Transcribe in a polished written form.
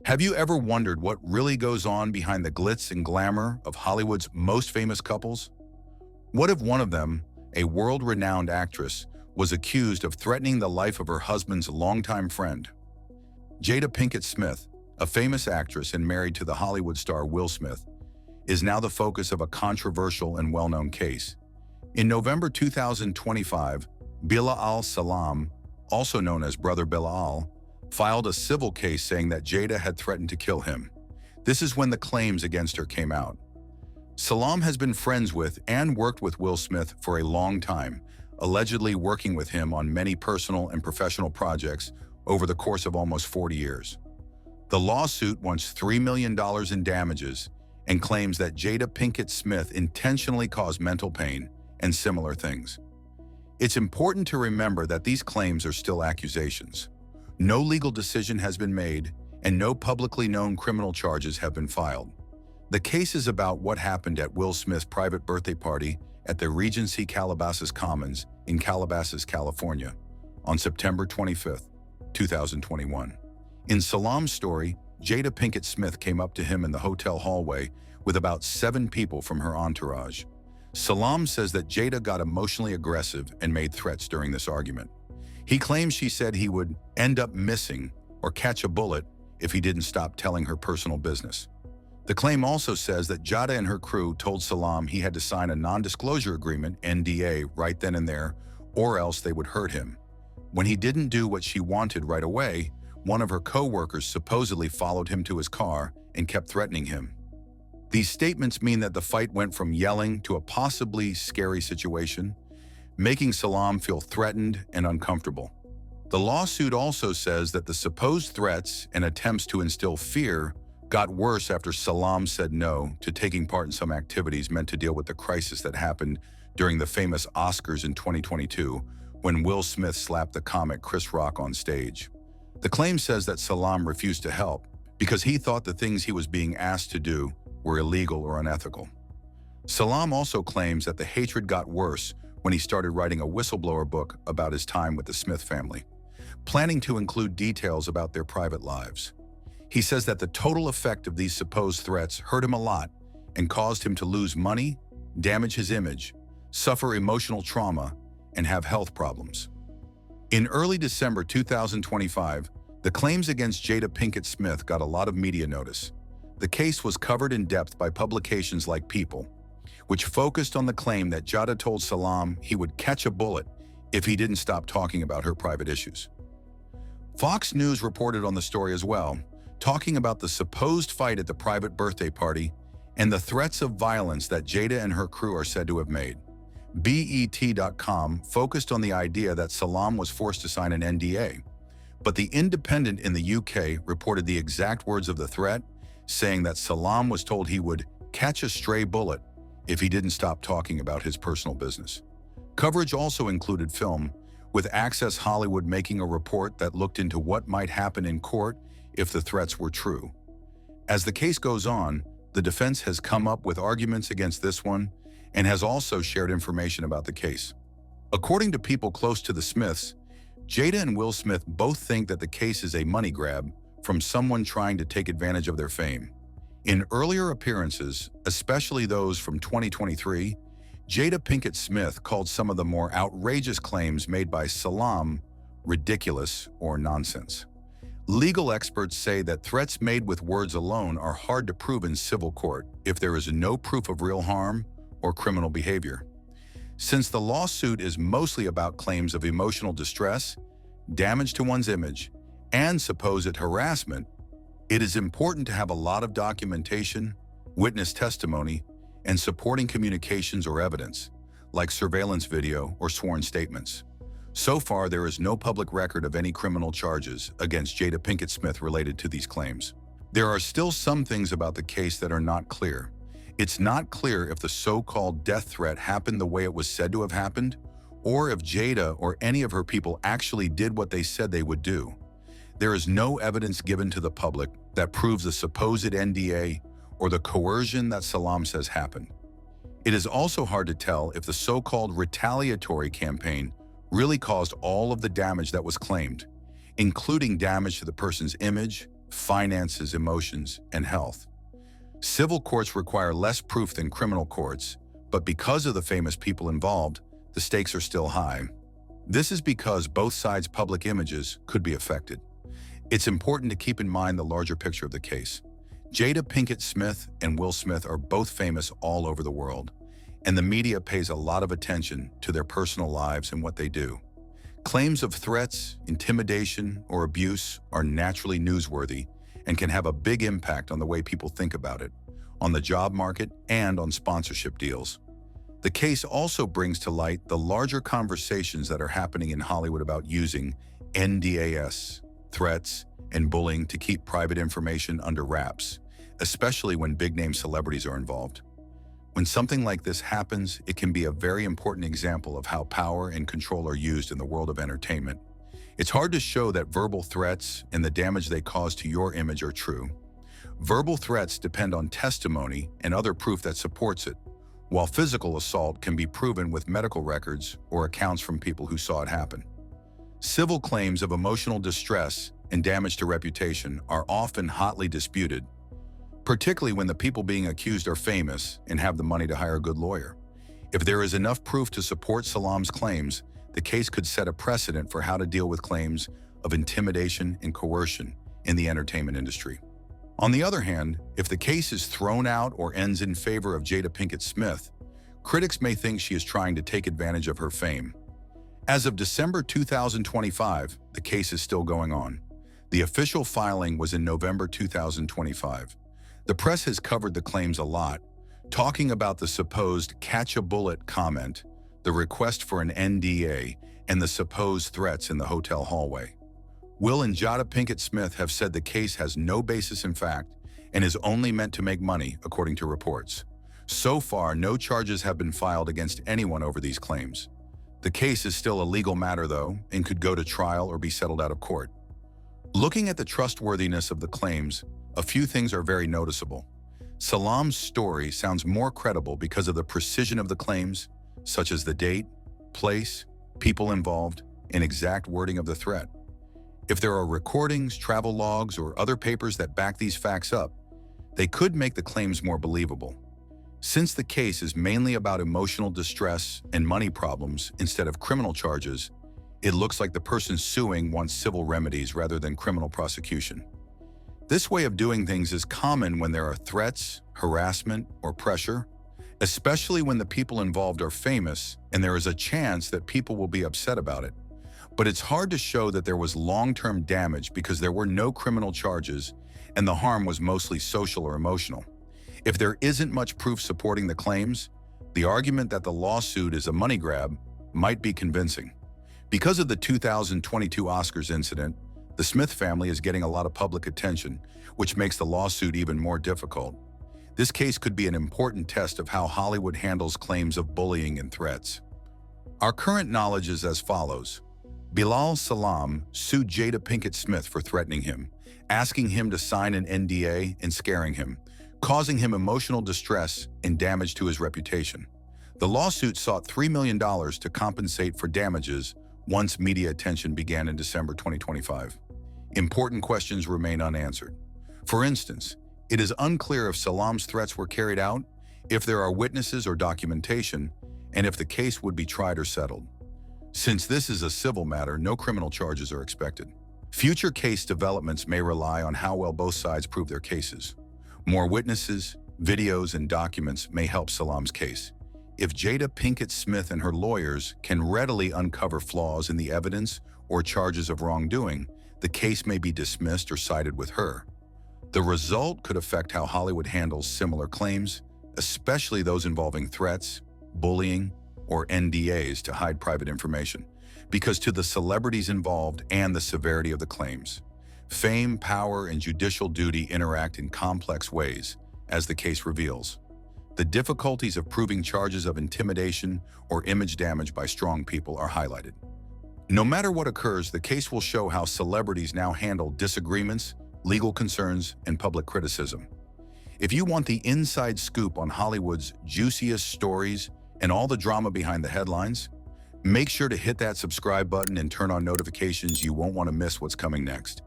Have you ever wondered what really goes on behind the glitz and glamour of Hollywood's most famous couples? What if one of them, a world-renowned actress, was accused of threatening the life of her husband's longtime friend? Jada Pinkett Smith, a famous actress and married to the Hollywood star Will Smith, is now the focus of a controversial and well-known case. In November 2025, Bilal Salam, also known as Brother Bilal, filed a civil case saying that Jada had threatened to kill him. This is when the claims against her came out. Salam has been friends with and worked with Will Smith for a long time, allegedly working with him on many personal and professional projects over the course of almost 40 years. The lawsuit wants $3 million in damages and claims that Jada Pinkett Smith intentionally caused mental pain and similar things. It's important to remember that these claims are still accusations. No legal decision has been made, and no publicly known criminal charges have been filed. The case is about what happened at Will Smith's private birthday party at the Regency Calabasas Commons in Calabasas, California, on September 25, 2021. In Salam's story, Jada Pinkett Smith came up to him in the hotel hallway with about 7 people from her entourage. Salam says that Jada got emotionally aggressive and made threats during this argument. He claims she said he would end up missing or catch a bullet if he didn't stop telling her personal business. The claim also says that Jada and her crew told Salam he had to sign a non-disclosure agreement, NDA, right then and there, or else they would hurt him. When he didn't do what she wanted right away, one of her co-workers supposedly followed him to his car and kept threatening him. These statements mean that the fight went from yelling to a possibly scary situation, making Salam feel threatened and uncomfortable. The lawsuit also says that the supposed threats and attempts to instill fear got worse after Salam said no to taking part in some activities meant to deal with the crisis that happened during the famous Oscars in 2022 when Will Smith slapped the comic Chris Rock on stage. The claim says that Salam refused to help because he thought the things he was being asked to do were illegal or unethical. Salam also claims that the hatred got worse when he started writing a whistleblower book about his time with the Smith family, planning to include details about their private lives. He says that the total effect of these supposed threats hurt him a lot and caused him to lose money, damage his image, suffer emotional trauma, and have health problems. In early December 2025, the claims against Jada Pinkett Smith got a lot of media notice. The case was covered in depth by publications like People, which focused on the claim that Jada told Salam he would catch a bullet if he didn't stop talking about her private issues. Fox News reported on the story as well, talking about the supposed fight at the private birthday party and the threats of violence that Jada and her crew are said to have made. BET.com focused on the idea that Salam was forced to sign an NDA, but The Independent in the UK reported the exact words of the threat, saying that Salam was told he would catch a stray bullet if he didn't stop talking about his personal business. Coverage also included film, with Access Hollywood making a report that looked into what might happen in court if the threats were true. As the case goes on, the defense has come up with arguments against this one and has also shared information about the case. According to people close to the Smiths, Jada and Will Smith both think that the case is a money grab from someone trying to take advantage of their fame. In earlier appearances, especially those from 2023, Jada Pinkett Smith called some of the more outrageous claims made by Salam ridiculous or nonsense. Legal experts say that threats made with words alone are hard to prove in civil court if there is no proof of real harm or criminal behavior. Since the lawsuit is mostly about claims of emotional distress, damage to one's image, and supposed harassment, it is important to have a lot of documentation, witness testimony, and supporting communications or evidence, like surveillance video or sworn statements. So far, there is no public record of any criminal charges against Jada Pinkett Smith related to these claims. There are still some things about the case that are not clear. It's not clear if the so-called death threat happened the way it was said to have happened, or if Jada or any of her people actually did what they said they would do. There is no evidence given to the public that proves the supposed NDA or the coercion that Salam says happened. It is also hard to tell if the so-called retaliatory campaign really caused all of the damage that was claimed, including damage to the person's image, finances, emotions, and health. Civil courts require less proof than criminal courts, but because of the famous people involved, the stakes are still high. This is because both sides' public images could be affected. It's important to keep in mind the larger picture of the case. Jada Pinkett Smith and Will Smith are both famous all over the world, and the media pays a lot of attention to their personal lives and what they do. Claims of threats, intimidation, or abuse are naturally newsworthy and can have a big impact on the way people think about it, on the job market, and on sponsorship deals. The case also brings to light the larger conversations that are happening in Hollywood about using NDAS, threats, and bullying to keep private information under wraps, especially when big-name celebrities are involved. When something like this happens, it can be a very important example of how power and control are used in the world of entertainment. It's hard to show that verbal threats and the damage they cause to your image are true. Verbal threats depend on testimony and other proof that supports it, while physical assault can be proven with medical records or accounts from people who saw it happen. Civil claims of emotional distress and damage to reputation are often hotly disputed, particularly when the people being accused are famous and have the money to hire a good lawyer. If there is enough proof to support Salam's claims, the case could set a precedent for how to deal with claims of intimidation and coercion in the entertainment industry. On the other hand, if the case is thrown out or ends in favor of Jada Pinkett Smith, critics may think she is trying to take advantage of her fame. As of December 2025, the case is still going on. The official filing was in November 2025. The press has covered the claims a lot, talking about the supposed catch a bullet comment, the request for an NDA, and the supposed threats in the hotel hallway. Will and Jada Pinkett Smith have said the case has no basis in fact and is only meant to make money, according to reports. So far, no charges have been filed against anyone over these claims. The case is still a legal matter, though, and could go to trial or be settled out of court. Looking at the trustworthiness of the claims, a few things are very noticeable. Salam's story sounds more credible because of the precision of the claims, such as the date, place, people involved, and exact wording of the threat. If there are recordings, travel logs, or other papers that back these facts up, they could make the claims more believable. Since the case is mainly about emotional distress and money problems instead of criminal charges, it looks like the person suing wants civil remedies rather than criminal prosecution. This way of doing things is common when there are threats, harassment, or pressure, especially when the people involved are famous and there is a chance that people will be upset about it. But it's hard to show that there was long-term damage because there were no criminal charges and the harm was mostly social or emotional. If there isn't much proof supporting the claims, the argument that the lawsuit is a money grab might be convincing. Because of the 2022 Oscars incident, the Smith family is getting a lot of public attention, which makes the lawsuit even more difficult. This case could be an important test of how Hollywood handles claims of bullying and threats. Our current knowledge is as follows. Bilal Salam sued Jada Pinkett Smith for threatening him, asking him to sign an NDA and scaring him, causing him emotional distress and damage to his reputation. The lawsuit sought $3 million to compensate for damages once media attention began in December 2025. Important questions remain unanswered. For instance, it is unclear if Salam's threats were carried out, if there are witnesses or documentation, and if the case would be tried or settled. Since this is a civil matter, no criminal charges are expected. Future case developments may rely on how well both sides prove their cases. More witnesses, videos, and documents may help Salam's case. If Jada Pinkett Smith and her lawyers can readily uncover flaws in the evidence or charges of wrongdoing, the case may be dismissed or sided with her. The result could affect how Hollywood handles similar claims, especially those involving threats, bullying, or NDAs to hide private information, because to the celebrities involved and the severity of the claims. Fame, power, and judicial duty interact in complex ways, as the case reveals. The difficulties of proving charges of intimidation or image damage by strong people are highlighted. No matter what occurs, the case will show how celebrities now handle disagreements, legal concerns, and public criticism. If you want the inside scoop on Hollywood's juiciest stories and all the drama behind the headlines, make sure to hit that subscribe button and turn on notifications. You won't want to miss what's coming next.